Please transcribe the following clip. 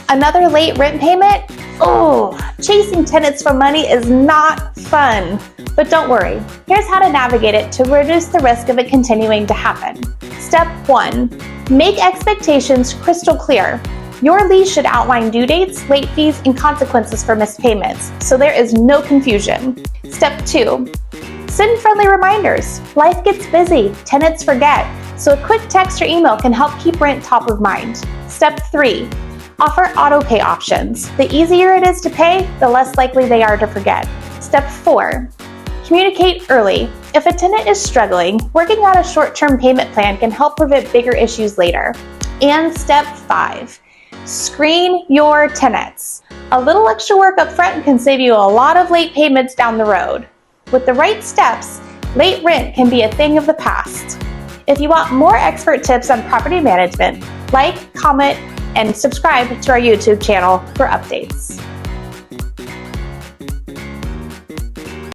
Another late rent payment? Oh, chasing tenants for money is not fun. But don't worry, here's how to navigate it to reduce the risk of it continuing to happen. Step 1, make expectations crystal clear. Your lease should outline due dates, late fees, and consequences for missed payments, so there is no confusion. Step 2, send friendly reminders. Life gets busy, tenants forget, so a quick text or email can help keep rent top of mind. Step 3, offer auto pay options. The easier it is to pay, the less likely they are to forget. Step 4, communicate early. If a tenant is struggling, working out a short-term payment plan can help prevent bigger issues later. And step 5, screen your tenants. A little extra work up front can save you a lot of late payments down the road. With the right steps, late rent can be a thing of the past. If you want more expert tips on property management, like, comment, and subscribe to our YouTube channel for updates.